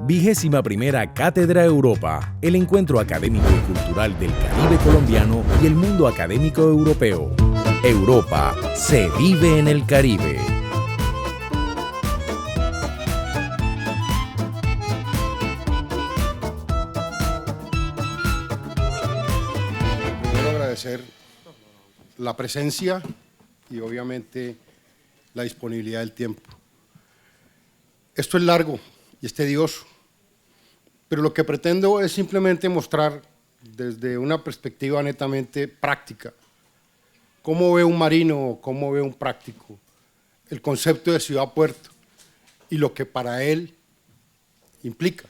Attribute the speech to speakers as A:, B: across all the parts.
A: 21ª Cátedra Europa, el encuentro académico y cultural del Caribe colombiano y el mundo académico europeo. Europa se vive en el Caribe.
B: Quiero agradecer la presencia y obviamente la disponibilidad del tiempo. Esto es largo y es tedioso, pero lo que pretendo es simplemente mostrar desde una perspectiva netamente práctica cómo ve un marino o cómo ve un práctico el concepto de ciudad-puerto y lo que para él implica.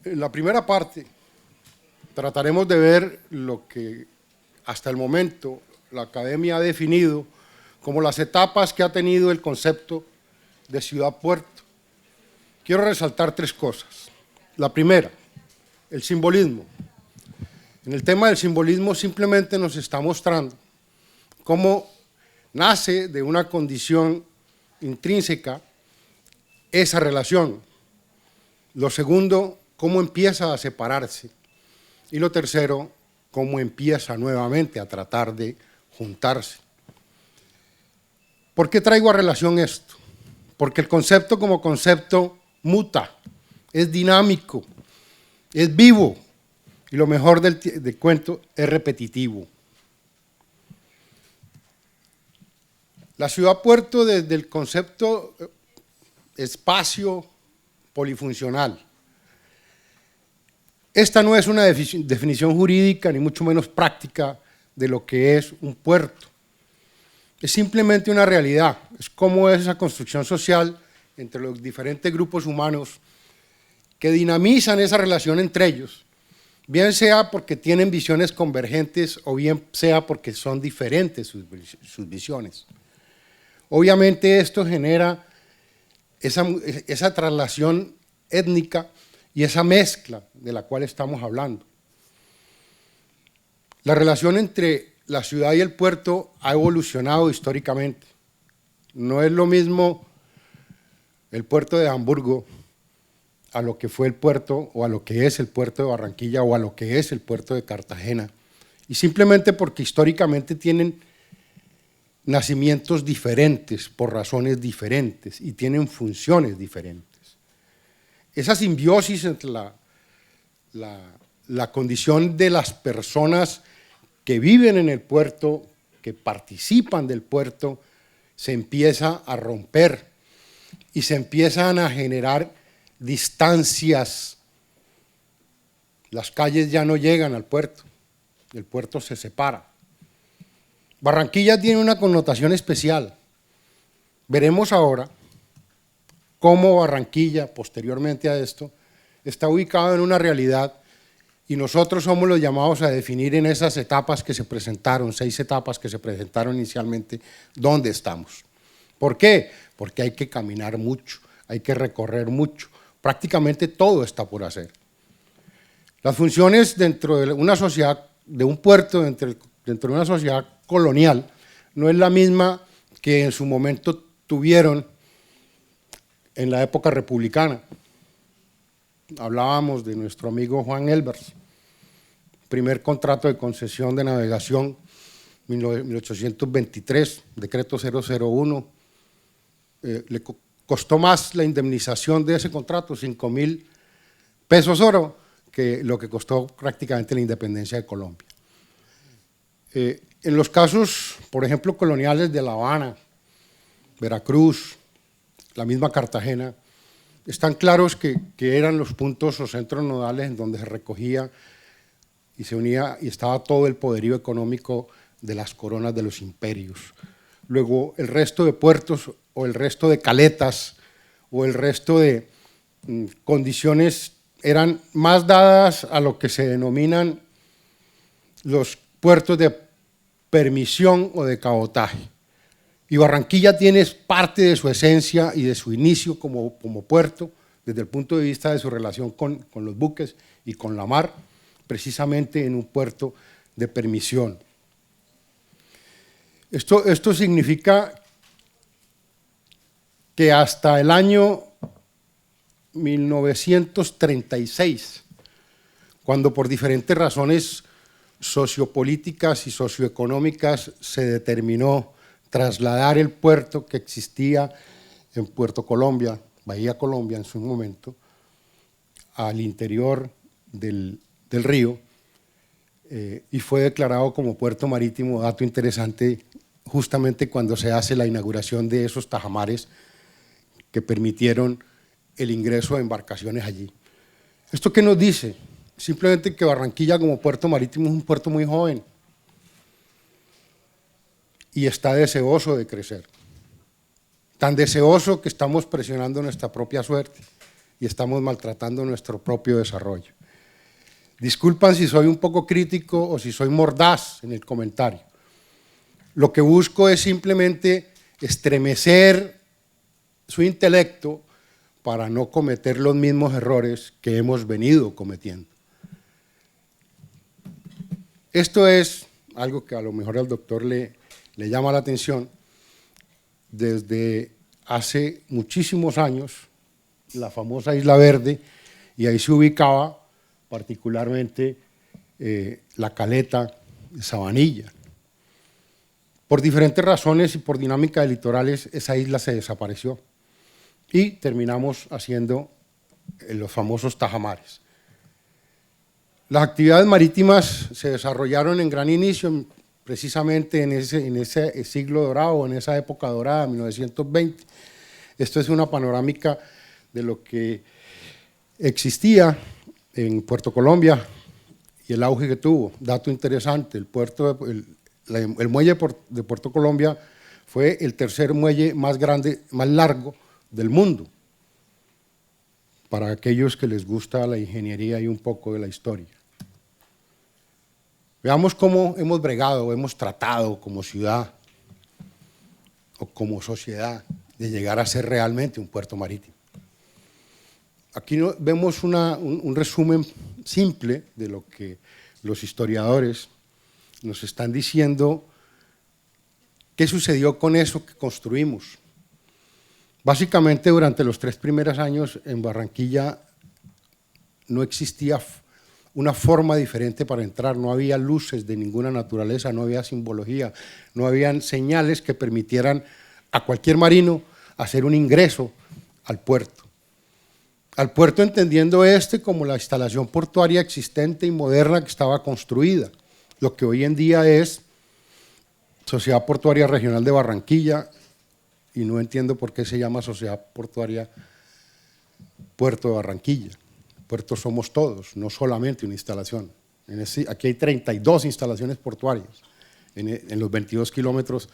B: En la primera parte trataremos de ver lo que hasta el momento la Academia ha definido como las etapas que ha tenido el concepto de ciudad-puerto. Quiero resaltar tres cosas. La primera, el simbolismo. En el tema del simbolismo simplemente nos está mostrando cómo nace de una condición intrínseca esa relación. Lo segundo, cómo empieza a separarse. Y lo tercero, cómo empieza nuevamente a tratar de juntarse. ¿Por qué traigo a relación esto? Porque el concepto como concepto muta, es dinámico, es vivo y lo mejor del cuento es repetitivo. La ciudad-puerto desde el concepto espacio polifuncional. Esta no es una definición jurídica ni mucho menos práctica de lo que es un puerto. Es simplemente una realidad, es cómo es esa construcción social entre los diferentes grupos humanos que dinamizan esa relación entre ellos, bien sea porque tienen visiones convergentes o bien sea porque son diferentes sus visiones. Obviamente esto genera esa traslación étnica y esa mezcla de la cual estamos hablando. La relación entre la ciudad y el puerto ha evolucionado históricamente. No es lo mismo el puerto de Hamburgo a lo que fue el puerto o a lo que es el puerto de Barranquilla o a lo que es el puerto de Cartagena. Y simplemente porque históricamente tienen nacimientos diferentes por razones diferentes y tienen funciones diferentes. Esa simbiosis entre la condición de las personas que viven en el puerto, que participan del puerto, se empieza a romper y se empiezan a generar distancias. Las calles ya no llegan al puerto, el puerto se separa. Barranquilla tiene una connotación especial. Veremos ahora cómo Barranquilla, posteriormente a esto, está ubicado en una realidad y nosotros somos los llamados a definir en esas etapas que se presentaron, 6 etapas que se presentaron inicialmente, dónde estamos. ¿Por qué? Porque hay que caminar mucho, hay que recorrer mucho, prácticamente todo está por hacer. Las funciones dentro de una sociedad, de un puerto, dentro de una sociedad colonial, no es la misma que en su momento tuvieron en la época republicana. Hablábamos de nuestro amigo Juan Elbers, primer contrato de concesión de navegación, 1823, decreto 001, le costó más la indemnización de ese contrato, 5.000 pesos oro, que lo que costó prácticamente la independencia de Colombia. En los casos, por ejemplo, coloniales de La Habana, Veracruz, la misma Cartagena, están claros que eran los puntos o centros nodales en donde se recogía y se unía y estaba todo el poderío económico de las coronas de los imperios. Luego el resto de puertos o el resto de caletas o el resto de condiciones eran más dadas a lo que se denominan los puertos de permisión o de cabotaje. Y Barranquilla tiene parte de su esencia y de su inicio como puerto, desde el punto de vista de su relación con los buques y con la mar, precisamente en un puerto de permisión. Esto significa que hasta el año 1936, cuando por diferentes razones sociopolíticas y socioeconómicas se determinó trasladar el puerto que existía en Puerto Colombia, Bahía Colombia en su momento, al interior del río, y fue declarado como puerto marítimo, dato interesante, justamente cuando se hace la inauguración de esos tajamares que permitieron el ingreso de embarcaciones allí. ¿Esto qué nos dice? Simplemente que Barranquilla como puerto marítimo es un puerto muy joven y está deseoso de crecer. Tan deseoso que estamos presionando nuestra propia suerte y estamos maltratando nuestro propio desarrollo. Disculpan si soy un poco crítico o si soy mordaz en el comentario. Lo que busco es simplemente estremecer su intelecto para no cometer los mismos errores que hemos venido cometiendo. Esto es algo que a lo mejor al doctor le llama la atención. Desde hace muchísimos años, la famosa Isla Verde, y ahí se ubicaba particularmente la caleta de Sabanilla. Por diferentes razones y por dinámica de litorales, esa isla se desapareció y terminamos haciendo los famosos tajamares. Las actividades marítimas se desarrollaron en gran inicio, precisamente en ese siglo dorado, en esa época dorada, 1920. Esto es una panorámica de lo que existía en Puerto Colombia y el auge que tuvo. Dato interesante, el muelle de Puerto Colombia fue el tercer muelle más grande, más largo del mundo, para aquellos que les gusta la ingeniería y un poco de la historia. Veamos cómo hemos bregado, hemos tratado como ciudad o como sociedad de llegar a ser realmente un puerto marítimo. Aquí vemos un resumen simple de lo que los historiadores nos están diciendo qué sucedió con eso que construimos. Básicamente, durante los 3 primeros años en Barranquilla no existía una forma diferente para entrar, no había luces de ninguna naturaleza, no había simbología, no habían señales que permitieran a cualquier marino hacer un ingreso al puerto. Al puerto entendiendo como la instalación portuaria existente y moderna que estaba construida, lo que hoy en día es Sociedad Portuaria Regional de Barranquilla, y no entiendo por qué se llama Sociedad Portuaria Puerto de Barranquilla. Puertos somos todos, no solamente una instalación. Aquí hay 32 instalaciones portuarias en los 22 kilómetros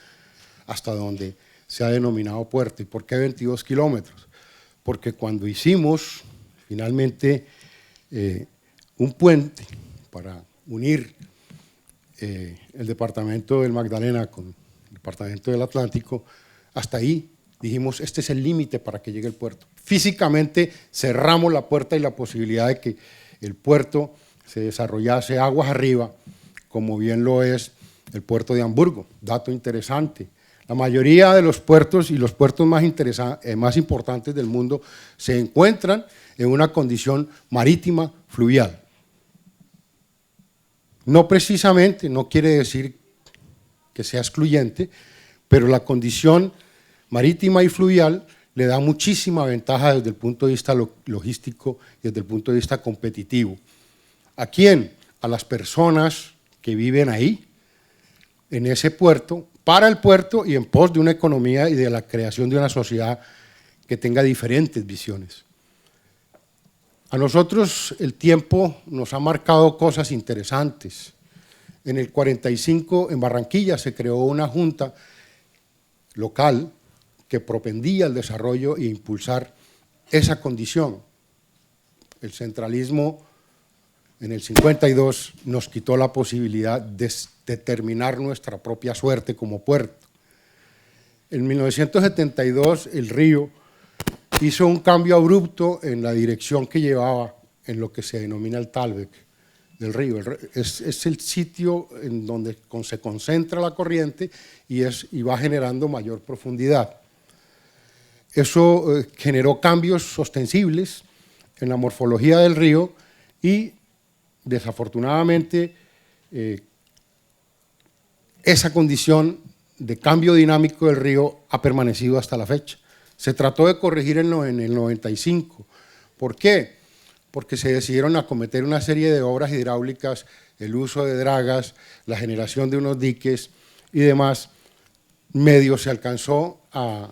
B: hasta donde se ha denominado puerto. ¿Y por qué 22 kilómetros? Porque cuando hicimos finalmente un puente para unir el departamento del Magdalena con el departamento del Atlántico, hasta ahí dijimos, este es el límite para que llegue el puerto. Físicamente cerramos la puerta y la posibilidad de que el puerto se desarrollase aguas arriba, como bien lo es el puerto de Hamburgo. Dato interesante, la mayoría de los puertos y los puertos más importantes del mundo se encuentran en una condición marítima fluvial. No precisamente, no quiere decir que sea excluyente, pero la condición marítima y fluvial le da muchísima ventaja desde el punto de vista logístico y desde el punto de vista competitivo. ¿A quién? A las personas que viven ahí, en ese puerto, para el puerto y en pos de una economía y de la creación de una sociedad que tenga diferentes visiones. A nosotros el tiempo nos ha marcado cosas interesantes. En el 45 en Barranquilla se creó una junta local que propendía el desarrollo e impulsar esa condición. El centralismo en el 52 nos quitó la posibilidad de determinar nuestra propia suerte como puerto. En 1972 el río hizo un cambio abrupto en la dirección que llevaba en lo que se denomina el talweg del río. Es el sitio en donde se concentra la corriente y va generando mayor profundidad. Eso generó cambios ostensibles en la morfología del río y desafortunadamente esa condición de cambio dinámico del río ha permanecido hasta la fecha. Se trató de corregir en el 95. ¿Por qué? Porque se decidieron acometer una serie de obras hidráulicas, el uso de dragas, la generación de unos diques y demás. Medio se alcanzó a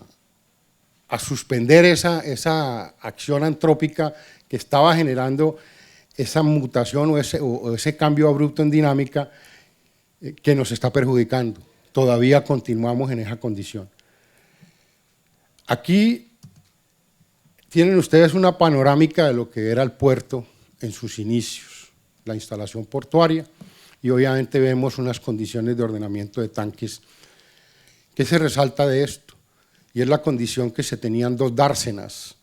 B: suspender esa acción antrópica que estaba generando esa mutación o ese cambio abrupto en dinámica que nos está perjudicando. Todavía continuamos en esa condición. Aquí tienen ustedes una panorámica de lo que era el puerto en sus inicios, la instalación portuaria, y obviamente vemos unas condiciones de ordenamiento de tanques. ¿Qué se resalta de esto? Y es la condición que se tenían dos dársenas,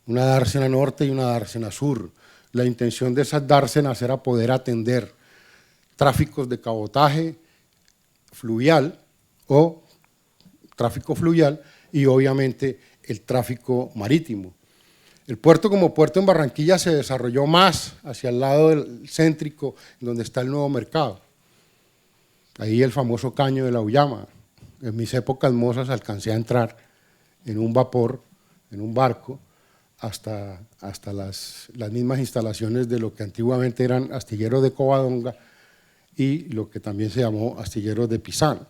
B: una dársena norte y una dársena sur. La intención de esas dársenas era poder atender tráficos de cabotaje fluvial o tráfico fluvial y obviamente el tráfico marítimo. El puerto como puerto en Barranquilla se desarrolló más hacia el lado del céntrico, donde está el nuevo mercado. Ahí el famoso caño de la Uyama. En mis épocas mozas alcancé a entrar en un vapor, en un barco, hasta las mismas instalaciones de lo que antiguamente eran astilleros de Covadonga y lo que también se llamó astilleros de Pisán,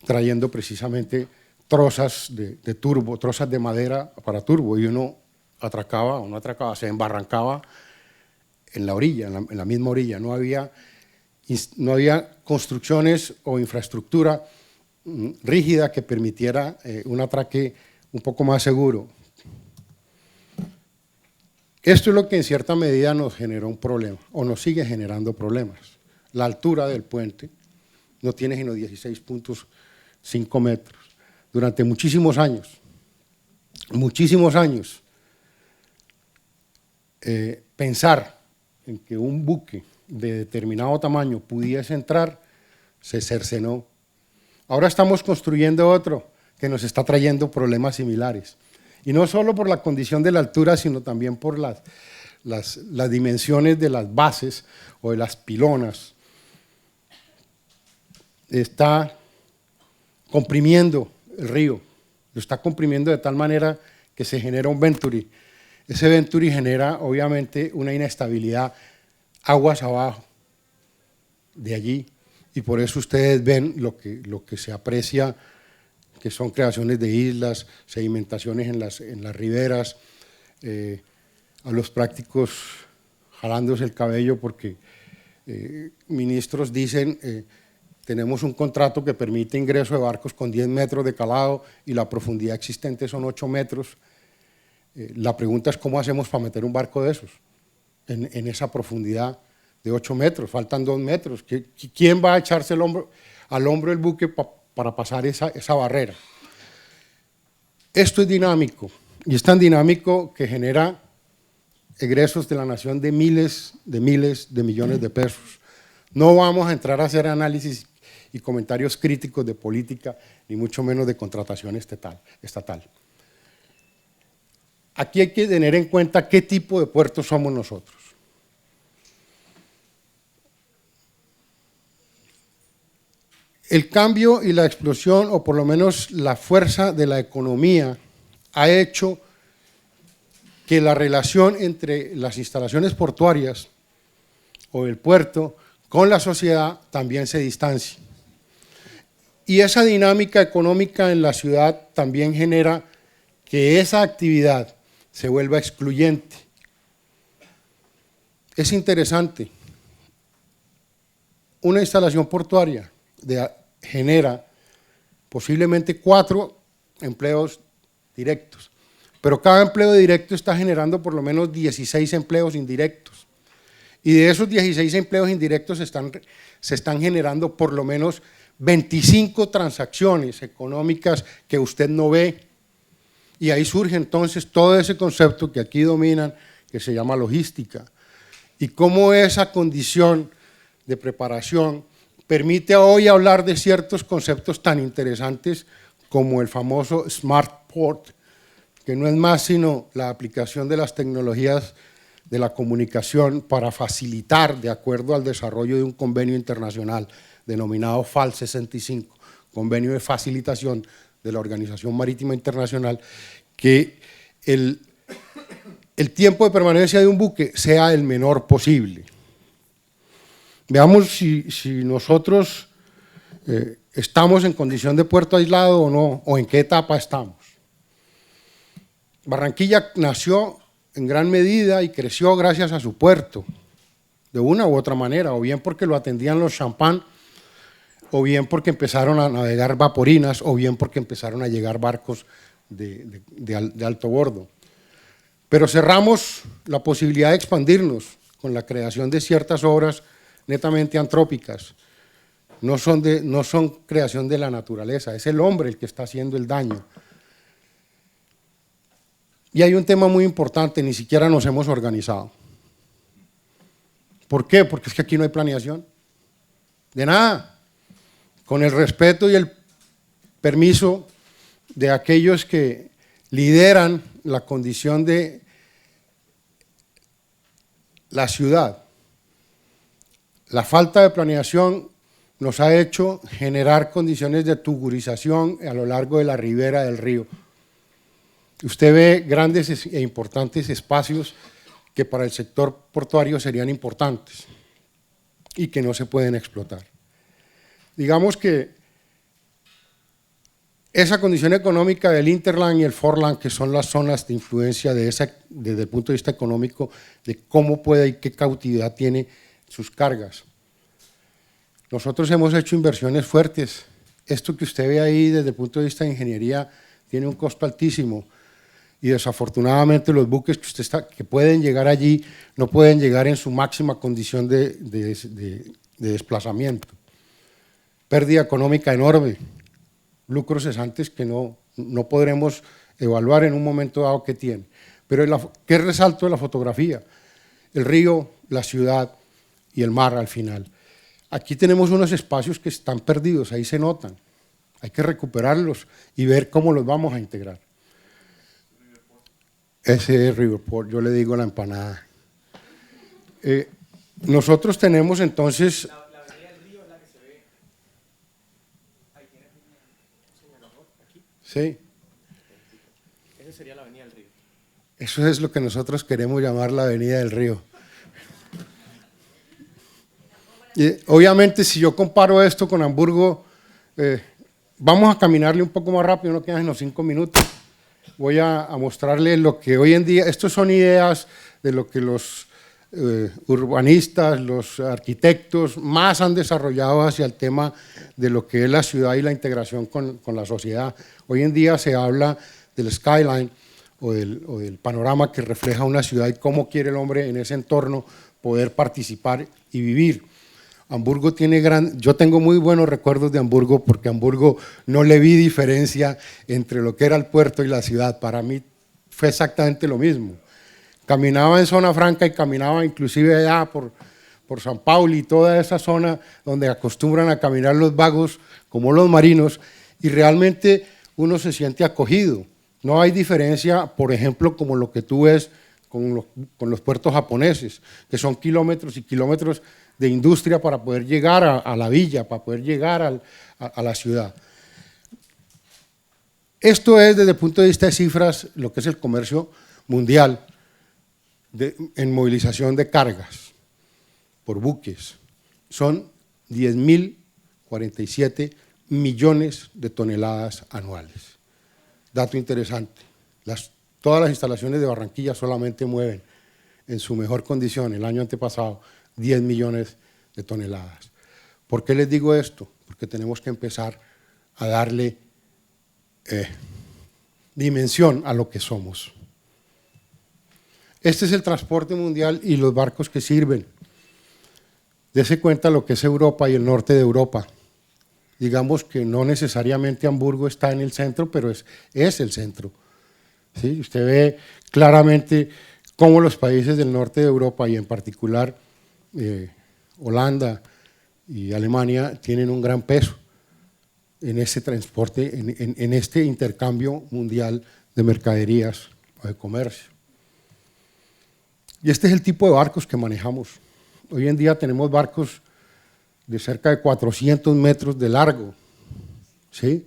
B: trayendo precisamente trozas de turbo, trozas de madera para turbo, y uno atracaba o no atracaba, se embarrancaba en la orilla, en la misma orilla. No había construcciones o infraestructura rígida que permitiera un atraque un poco más seguro. Esto es lo que en cierta medida nos generó un problema, o nos sigue generando problemas. La altura del puente no tiene sino 16.5 metros. Durante muchísimos años, pensar en que un buque de determinado tamaño pudiese entrar, se cercenó. Ahora estamos construyendo otro que nos está trayendo problemas similares. Y no solo por la condición de la altura, sino también por las dimensiones de las bases o de las pilonas. Está comprimiendo el río, lo está comprimiendo de tal manera que se genera un venturi. Ese venturi genera obviamente una inestabilidad aguas abajo de allí, y por eso ustedes ven lo que se aprecia, que son creaciones de islas, sedimentaciones en las riberas, a los prácticos jalándose el cabello porque ministros dicen tenemos un contrato que permite ingreso de barcos con 10 metros de calado y la profundidad existente son 8 metros. La pregunta es cómo hacemos para meter un barco de esos en esa profundidad de 8 metros, faltan 2 metros. ¿Quién va a echarse al hombro el buque para pasar esa barrera? Esto es dinámico, y es tan dinámico que genera egresos de la nación de miles de millones de pesos. No vamos a entrar a hacer análisis y comentarios críticos de política, ni mucho menos de contratación estatal. Aquí hay que tener en cuenta qué tipo de puertos somos nosotros. El cambio y la explosión, o por lo menos la fuerza de la economía, ha hecho que la relación entre las instalaciones portuarias o el puerto con la sociedad también se distancie. Y esa dinámica económica en la ciudad también genera que esa actividad se vuelva excluyente. Es interesante, una instalación portuaria genera posiblemente 4 empleos directos, pero cada empleo directo está generando por lo menos 16 empleos indirectos. Y de esos 16 empleos indirectos se están generando por lo menos 25 transacciones económicas que usted no ve. Y ahí surge entonces todo ese concepto que aquí dominan, que se llama logística. Y cómo esa condición de preparación permite hoy hablar de ciertos conceptos tan interesantes como el famoso Smart Port, que no es más sino la aplicación de las tecnologías de la comunicación para facilitar, de acuerdo al desarrollo de un convenio internacional denominado FAL 65, Convenio de Facilitación de la Organización Marítima Internacional, que el tiempo de permanencia de un buque sea el menor posible. Veamos si nosotros estamos en condición de puerto aislado o no, o en qué etapa estamos. Barranquilla nació en gran medida y creció gracias a su puerto, de una u otra manera, o bien porque lo atendían los champán, o bien porque empezaron a navegar vaporinas, o bien porque empezaron a llegar barcos de alto bordo. Pero cerramos la posibilidad de expandirnos con la creación de ciertas obras netamente antrópicas. No son creación de la naturaleza, es el hombre el que está haciendo el daño. Y hay un tema muy importante, ni siquiera nos hemos organizado. ¿Por qué? Porque es que aquí no hay planeación. De nada. Con el respeto y el permiso de aquellos que lideran la condición de la ciudad. La falta de planeación nos ha hecho generar condiciones de tugurización a lo largo de la ribera del río. Usted ve grandes e importantes espacios que para el sector portuario serían importantes y que no se pueden explotar. Digamos que esa condición económica del Interland y el Foreland, que son las zonas de influencia desde el punto de vista económico, de cómo puede y qué cautividad tiene sus cargas. Nosotros hemos hecho inversiones fuertes. Esto que usted ve ahí desde el punto de vista de ingeniería tiene un costo altísimo y desafortunadamente los buques que pueden llegar allí no pueden llegar en su máxima condición de desplazamiento. Pérdida económica enorme, lucros cesantes que no podremos evaluar en un momento dado que tiene. Pero ¿qué resalto de la fotografía? El río, la ciudad y el mar al final. Aquí tenemos unos espacios que están perdidos, ahí se notan. Hay que recuperarlos y ver cómo los vamos a integrar. Ese es Riverport, yo le digo la empanada. Nosotros tenemos entonces… La avenida del río es la que se ve. Ahí tiene un señalador aquí. Sí. Esa sería la avenida del río. Eso es lo que nosotros queremos llamar la avenida del río. Y obviamente, si yo comparo esto con Hamburgo, vamos a caminarle un poco más rápido, no quedan los 5 minutos. Voy a mostrarle lo que hoy en día, estos son ideas de lo que los urbanistas, los arquitectos más han desarrollado hacia el tema de lo que es la ciudad y la integración con la sociedad. Hoy en día se habla del skyline o del panorama que refleja una ciudad y cómo quiere el hombre en ese entorno poder participar y vivir. Hamburgo tiene yo tengo muy buenos recuerdos de Hamburgo porque Hamburgo no le vi diferencia entre lo que era el puerto y la ciudad. Para mí fue exactamente lo mismo. Caminaba en zona franca y caminaba inclusive allá por San Paulo y toda esa zona donde acostumbran a caminar los vagos como los marinos y realmente uno se siente acogido. No hay diferencia, por ejemplo, como lo que tú ves con los puertos japoneses, que son kilómetros y kilómetros de industria para poder llegar a la villa, para poder llegar a la ciudad. Esto es, desde el punto de vista de cifras, lo que es el comercio mundial en movilización de cargas por buques. Son 10.047 millones de toneladas anuales. Dato interesante, todas las instalaciones de Barranquilla solamente mueven en su mejor condición el año antepasado 10 millones de toneladas. ¿Por qué les digo esto? Porque tenemos que empezar a darle dimensión a lo que somos. Este es el transporte mundial y los barcos que sirven. Dese cuenta lo que es Europa y el norte de Europa. Digamos que no necesariamente Hamburgo está en el centro, pero es el centro. ¿Sí? Usted ve claramente cómo los países del norte de Europa y en particular Holanda y Alemania tienen un gran peso en ese transporte, en este intercambio mundial de mercaderías o de comercio. Y este es el tipo de barcos que manejamos. Hoy en día tenemos barcos de cerca de 400 metros de largo, ¿sí?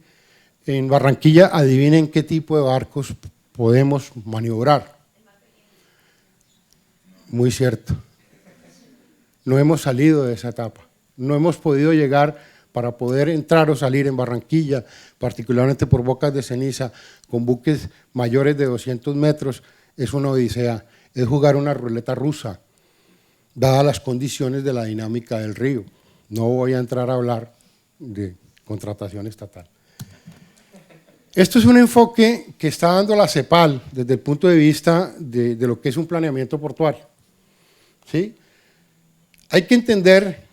B: En Barranquilla, adivinen qué tipo de barcos podemos maniobrar. Muy cierto. No hemos salido de esa etapa. No hemos podido llegar para poder entrar o salir en Barranquilla, particularmente por Bocas de Ceniza, con buques mayores de 200 metros, es una odisea, es jugar una ruleta rusa, dadas las condiciones de la dinámica del río. No voy a entrar a hablar de contratación estatal. Esto es un enfoque que está dando la CEPAL desde el punto de vista de lo que es un planeamiento portuario, ¿sí? Hay que entender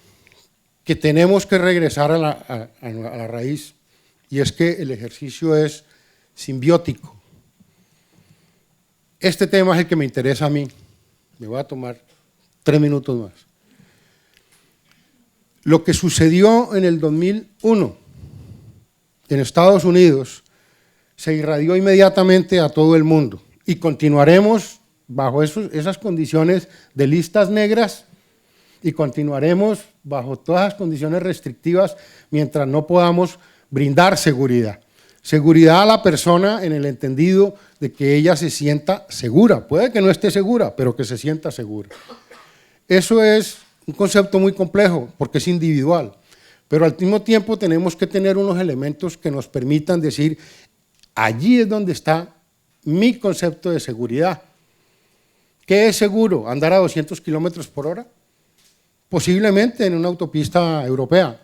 B: que tenemos que regresar a la raíz, y es que el ejercicio es simbiótico. Este tema es el que me interesa a mí. Me voy a tomar 3 minutos más. Lo que sucedió en el 2001 en Estados Unidos se irradió inmediatamente a todo el mundo y continuaremos bajo esas condiciones de listas negras y continuaremos bajo todas las condiciones restrictivas mientras no podamos brindar seguridad. Seguridad a la persona en el entendido de que ella se sienta segura. Puede que no esté segura, pero que se sienta segura. Eso es un concepto muy complejo porque es individual, pero al mismo tiempo tenemos que tener unos elementos que nos permitan decir, allí es donde está mi concepto de seguridad. ¿Qué es seguro? ¿Andar a 200 kilómetros por hora? Posiblemente en una autopista europea,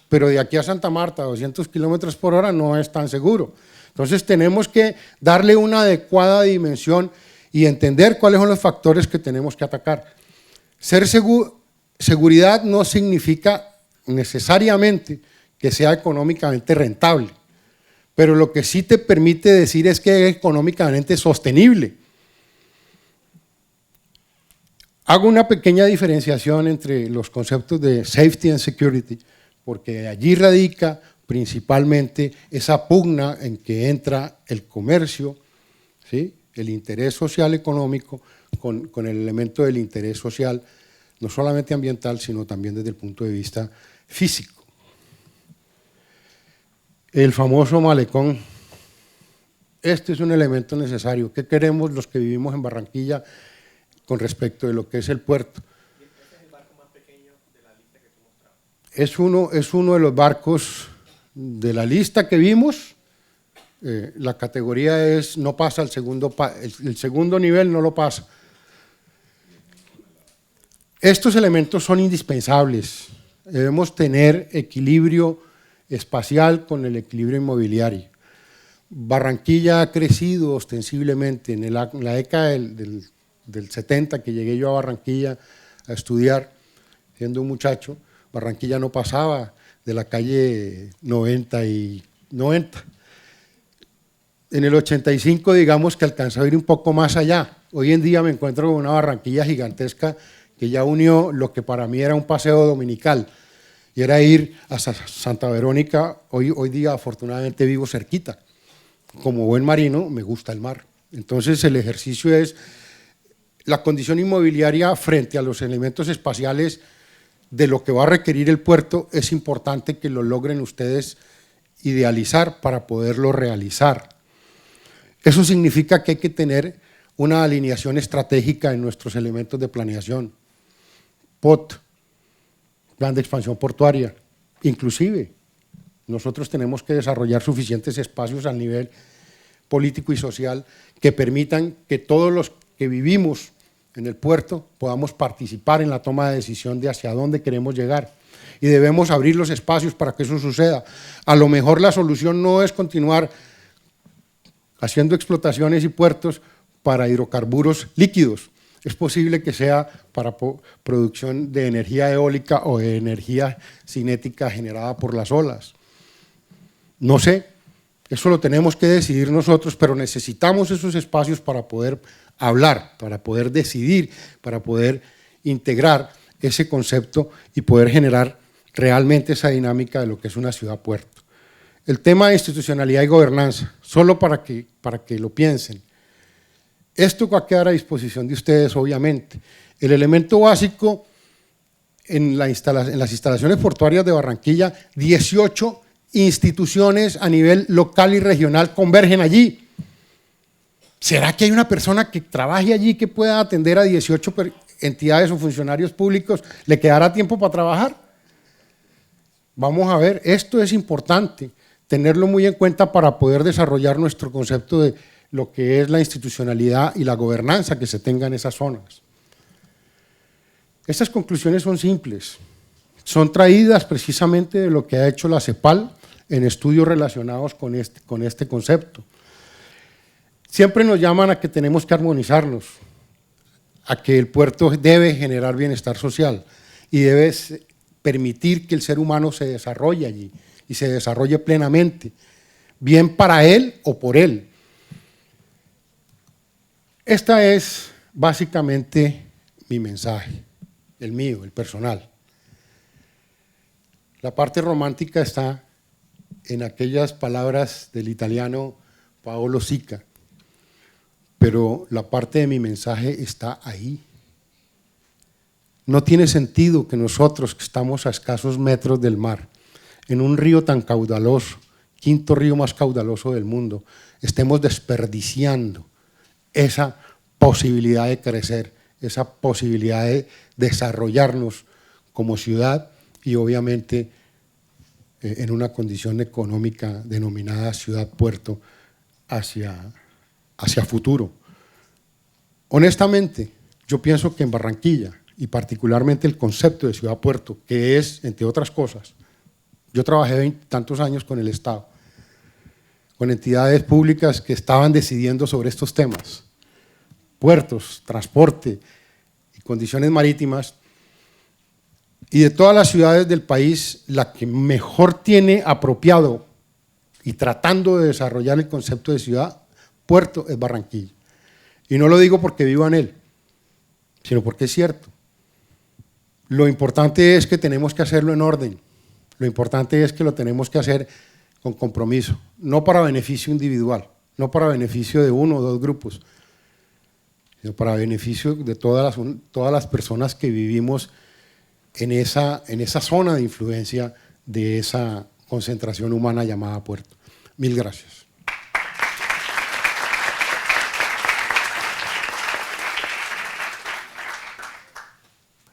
B: pero de aquí a Santa Marta a 200 kilómetros por hora no es tan seguro. Entonces tenemos que darle una adecuada dimensión y entender cuáles son los factores que tenemos que atacar. Seguridad no significa necesariamente que sea económicamente rentable, pero lo que sí te permite decir es que es económicamente sostenible. Hago una pequeña diferenciación entre los conceptos de safety and security, porque allí radica principalmente esa pugna en que entra el comercio, ¿sí? El interés social económico con el elemento del interés social, no solamente ambiental, sino también desde el punto de vista físico. El famoso malecón, este es un elemento necesario. ¿Qué queremos los que vivimos en Barranquilla con respecto de lo que es el puerto?
C: ¿Este es el barco más pequeño de la lista que tú mostrabas?
B: Es uno de los barcos de la lista que vimos. La categoría es, no pasa el segundo nivel, no lo pasa. Estos elementos son indispensables. Debemos tener equilibrio espacial con el equilibrio inmobiliario. Barranquilla ha crecido ostensiblemente en la década del 70, que llegué yo a Barranquilla a estudiar, siendo un muchacho. Barranquilla no pasaba de la calle 90 y 90. En el 85, digamos que alcanzó a ir un poco más allá. Hoy en día me encuentro con una Barranquilla gigantesca que ya unió lo que para mí era un paseo dominical, y era ir a Santa Verónica. Hoy día afortunadamente vivo cerquita. Como buen marino me gusta el mar. Entonces el ejercicio es la condición inmobiliaria frente a los elementos espaciales de lo que va a requerir el puerto. Es importante que lo logren ustedes idealizar para poderlo realizar. Eso significa que hay que tener una alineación estratégica en nuestros elementos de planeación. POT, Plan de Expansión Portuaria. Inclusive, nosotros tenemos que desarrollar suficientes espacios a nivel político y social que permitan que todos los que vivimos en el puerto podamos participar en la toma de decisión de hacia dónde queremos llegar. Y debemos abrir los espacios para que eso suceda. A lo mejor la solución no es continuar haciendo explotaciones y puertos para hidrocarburos líquidos. Es posible que sea para producción de energía eólica o de energía cinética generada por las olas. No sé, eso lo tenemos que decidir nosotros, pero necesitamos esos espacios para poder hablar, para poder decidir, para poder integrar ese concepto y poder generar realmente esa dinámica de lo que es una ciudad-puerto. El tema de institucionalidad y gobernanza, solo para que lo piensen. Esto va a quedar a disposición de ustedes, obviamente. El elemento básico en las instalaciones portuarias de Barranquilla, 18 instituciones a nivel local y regional convergen allí. ¿Será que hay una persona que trabaje allí que pueda atender a 18 entidades o funcionarios públicos? ¿Le quedará tiempo para trabajar? Vamos a ver, esto es importante, tenerlo muy en cuenta para poder desarrollar nuestro concepto de lo que es la institucionalidad y la gobernanza que se tenga en esas zonas. Estas conclusiones son simples, son traídas precisamente de lo que ha hecho la CEPAL en estudios relacionados con este concepto. Siempre nos llaman a que tenemos que armonizarnos, a que el puerto debe generar bienestar social y debe permitir que el ser humano se desarrolle allí y se desarrolle plenamente, bien para él o por él. Esta es básicamente mi mensaje, el mío, el personal. La parte romántica está en aquellas palabras del italiano Paolo Sica, pero la parte de mi mensaje está ahí. No tiene sentido que nosotros, que estamos a escasos metros del mar, en un río tan caudaloso, quinto río más caudaloso del mundo, estemos desperdiciando esa posibilidad de crecer, esa posibilidad de desarrollarnos como ciudad y obviamente en una condición económica denominada ciudad-puerto hacia futuro. Honestamente, yo pienso que en Barranquilla, y particularmente el concepto de ciudad-puerto, que es, entre otras cosas, yo trabajé 20 tantos años con el Estado, con entidades públicas que estaban decidiendo sobre estos temas, puertos, transporte y condiciones marítimas, y de todas las ciudades del país, la que mejor tiene apropiado y tratando de desarrollar el concepto de ciudad-puerto es Barranquilla. Y no lo digo porque vivo en él, sino porque es cierto. Lo importante es que tenemos que hacerlo en orden, lo importante es que lo tenemos que hacer con compromiso, no para beneficio individual, no para beneficio de uno o dos grupos, sino para beneficio de todas las personas que vivimos en esa zona de influencia de esa concentración humana llamada puerto. Mil gracias.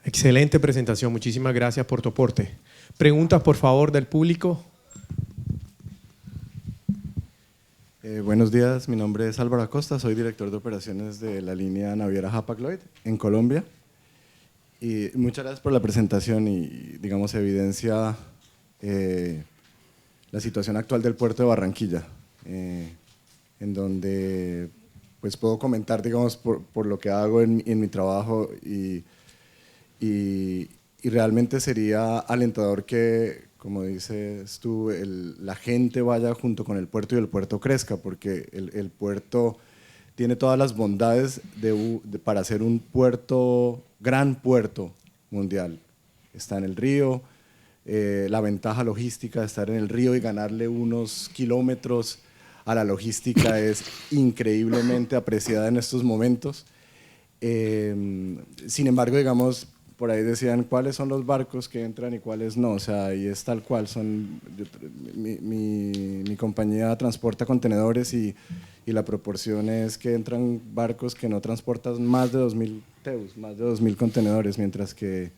C: Excelente presentación, muchísimas gracias por tu aporte. Preguntas, por favor, del público.
D: Buenos días, mi nombre es Álvaro Acosta, soy director de operaciones de la línea naviera Hapag-Lloyd en Colombia. Y muchas gracias por la presentación y, digamos, evidencia la situación actual del puerto de Barranquilla, en donde pues puedo comentar, digamos, por lo que hago en mi trabajo y realmente sería alentador que, como dices tú, la gente vaya junto con el puerto y el puerto crezca, porque el puerto tiene todas las bondades para ser un puerto, gran puerto mundial. Está en el río, la ventaja logística de estar en el río y ganarle unos kilómetros a la logística es increíblemente apreciada en estos momentos. Sin embargo, digamos, por ahí decían cuáles son los barcos que entran y cuáles no, o sea, ahí es tal cual, mi compañía transporta contenedores y la proporción es que entran barcos que no transportan más de 2.000 TEUs, más de 2.000 contenedores, mientras que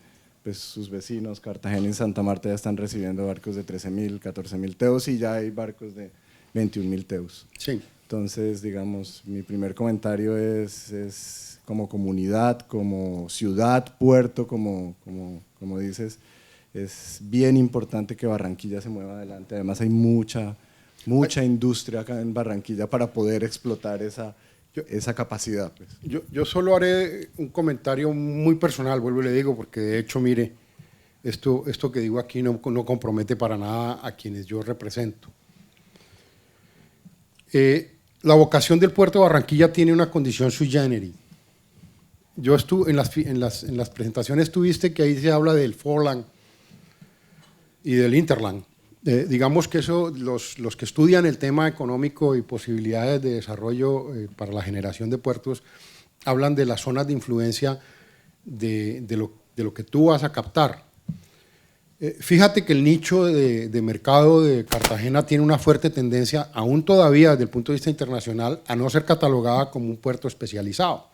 D: pues, sus vecinos, Cartagena y Santa Marta, ya están recibiendo barcos de 13.000, 14.000 TEUs y ya hay barcos de 21.000 TEUs.
B: Sí.
D: Entonces, digamos, mi primer comentario es como comunidad, como ciudad, puerto, como dices, es bien importante que Barranquilla se mueva adelante. Además hay mucha industria acá en Barranquilla para poder explotar esa capacidad. Pues.
B: Yo solo haré un comentario muy personal, vuelvo y le digo, porque de hecho, mire, esto que digo aquí no compromete para nada a quienes yo represento. La vocación del puerto de Barranquilla tiene una condición sui generis. Yo estuve en las presentaciones tuviste que ahí se habla del Forland y del Interland. Digamos que eso, los que estudian el tema económico y posibilidades de desarrollo para la generación de puertos, hablan de las zonas de influencia de lo que tú vas a captar. Fíjate que el nicho de mercado de Cartagena tiene una fuerte tendencia, aún todavía desde el punto de vista internacional, a no ser catalogada como un puerto especializado.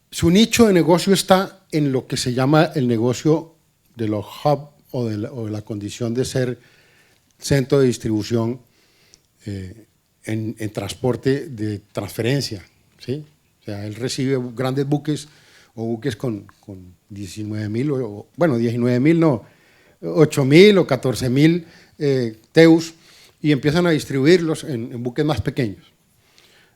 B: Su nicho de negocio está en lo que se llama el negocio de los hubs o de la condición de ser centro de distribución en transporte de transferencia, ¿sí? O sea, él recibe grandes buques o buques con 19.000, bueno, 19.000 no, 8.000 o 14.000 TEUs y empiezan a distribuirlos en buques más pequeños.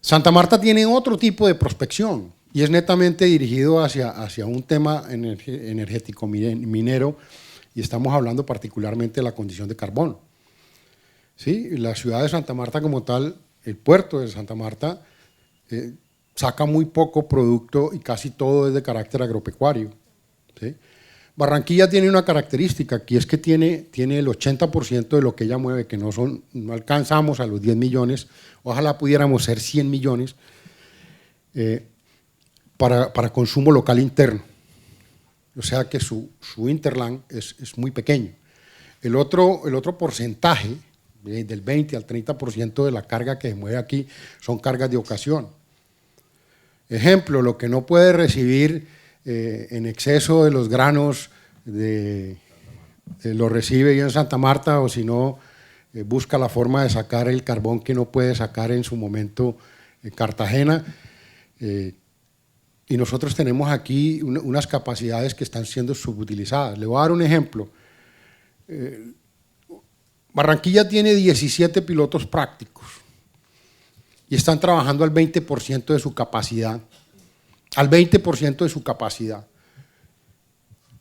B: Santa Marta tiene otro tipo de prospección y es netamente dirigido hacia un tema energético minero, y estamos hablando particularmente de la condición de carbón. ¿Sí? La ciudad de Santa Marta como tal, el puerto de Santa Marta, saca muy poco producto y casi todo es de carácter agropecuario. ¿Sí? Barranquilla tiene una característica, que es que tiene el 80% de lo que ella mueve, que no alcanzamos a los 10 millones, ojalá pudiéramos ser 100 millones, para consumo local interno. O sea que su hinterland es muy pequeño. El otro porcentaje, del 20 al 30% de la carga que se mueve aquí, son cargas de ocasión. Ejemplo, lo que no puede recibir en exceso de los granos, lo recibe ya en Santa Marta, o si no, busca la forma de sacar el carbón que no puede sacar en su momento en Cartagena. Y nosotros tenemos aquí unas capacidades que están siendo subutilizadas. Le voy a dar un ejemplo. Barranquilla tiene 17 pilotos prácticos y están trabajando al 20% de su capacidad. Al 20% de su capacidad.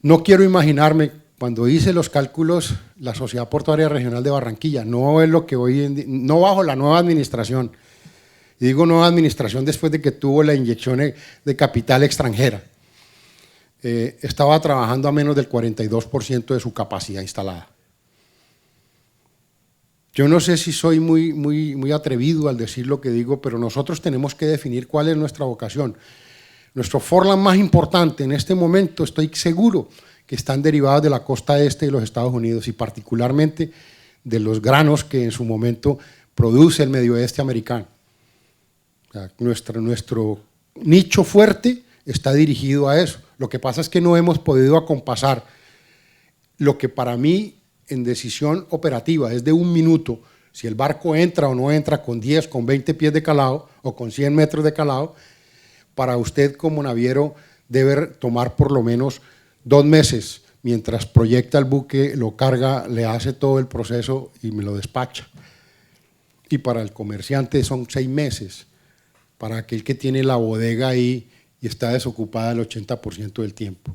B: No quiero imaginarme, cuando hice los cálculos, la Sociedad Portuaria Regional de Barranquilla, no es lo que no bajo la nueva administración. Y digo nueva administración después de que tuvo la inyección de capital extranjera. Estaba trabajando a menos del 42% de su capacidad instalada. Yo no sé si soy muy atrevido al decir lo que digo, pero nosotros tenemos que definir cuál es nuestra vocación. Nuestro forland más importante en este momento, estoy seguro que están derivados de la costa este de los Estados Unidos y particularmente de los granos que en su momento produce el medio oeste americano. Nuestro nicho fuerte está dirigido a eso. Lo que pasa es que no hemos podido acompasar lo que para mí en decisión operativa es de un minuto, si el barco entra o no entra con 10, con 20 pies de calado o con 100 metros de calado, para usted como naviero debe tomar por lo menos 2 meses, mientras proyecta el buque, lo carga, le hace todo el proceso y me lo despacha. Y para el comerciante son 6 meses. Para aquel que tiene la bodega ahí y está desocupada el 80% del tiempo.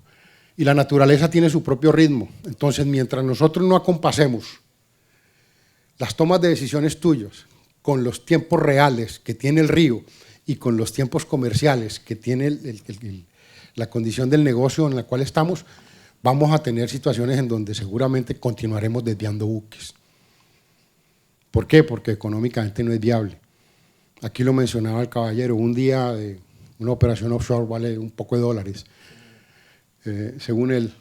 B: Y la naturaleza tiene su propio ritmo. Entonces, mientras nosotros no acompasemos las tomas de decisiones tuyas con los tiempos reales que tiene el río y con los tiempos comerciales que tiene la condición del negocio en la cual estamos, vamos a tener situaciones en donde seguramente continuaremos desviando buques. ¿Por qué? Porque económicamente no es viable. Aquí lo mencionaba el caballero, un día de una operación offshore vale un poco de dólares, según él.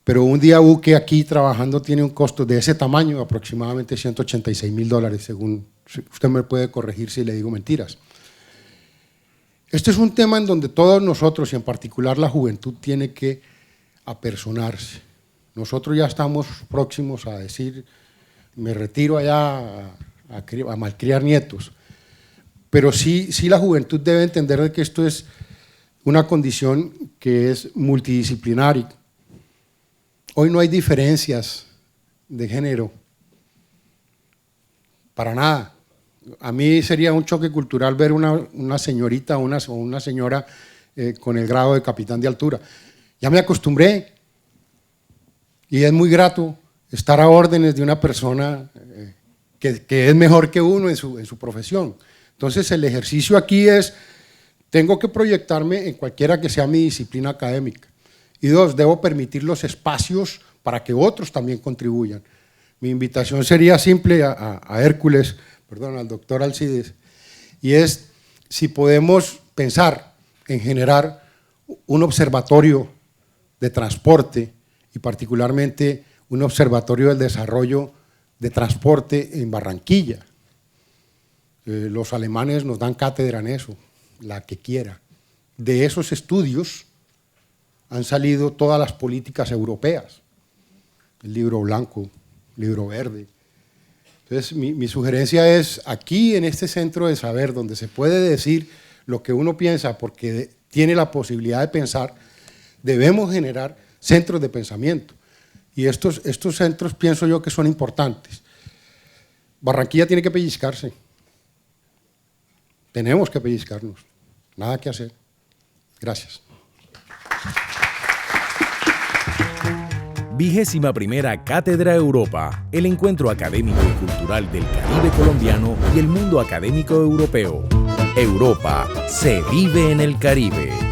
B: Pero un día buque aquí trabajando tiene un costo de ese tamaño, aproximadamente $186.000, según usted me puede corregir si le digo mentiras. Este es un tema en donde todos nosotros, y en particular la juventud, tiene que apersonarse. Nosotros ya estamos próximos a decir, me retiro allá a malcriar nietos. Pero sí la juventud debe entender de que esto es una condición que es multidisciplinaria. Hoy no hay diferencias de género, para nada. A mí sería un choque cultural ver una señorita o una señora con el grado de capitán de altura. Ya me acostumbré y es muy grato estar a órdenes de una persona que es mejor que uno en su profesión. Entonces el ejercicio aquí es, tengo que proyectarme en cualquiera que sea mi disciplina académica. Y 2, debo permitir los espacios para que otros también contribuyan. Mi invitación sería simple a Hércules, perdón, al doctor Alcides, y es si podemos pensar en generar un observatorio de transporte y particularmente un observatorio del desarrollo de transporte en Barranquilla. Los alemanes nos dan cátedra en eso, la que quiera. De esos estudios han salido todas las políticas europeas, el libro blanco, el libro verde. Entonces, mi sugerencia es, aquí en este centro de saber, donde se puede decir lo que uno piensa, porque tiene la posibilidad de pensar, debemos generar centros de pensamiento. Y estos centros pienso yo que son importantes. Barranquilla tiene que pellizcarse. Tenemos que pellizcarnos. Nada que hacer. Gracias.
A: 21ª Cátedra Europa, el encuentro académico y cultural del Caribe colombiano y el mundo académico europeo. Europa se vive en el Caribe.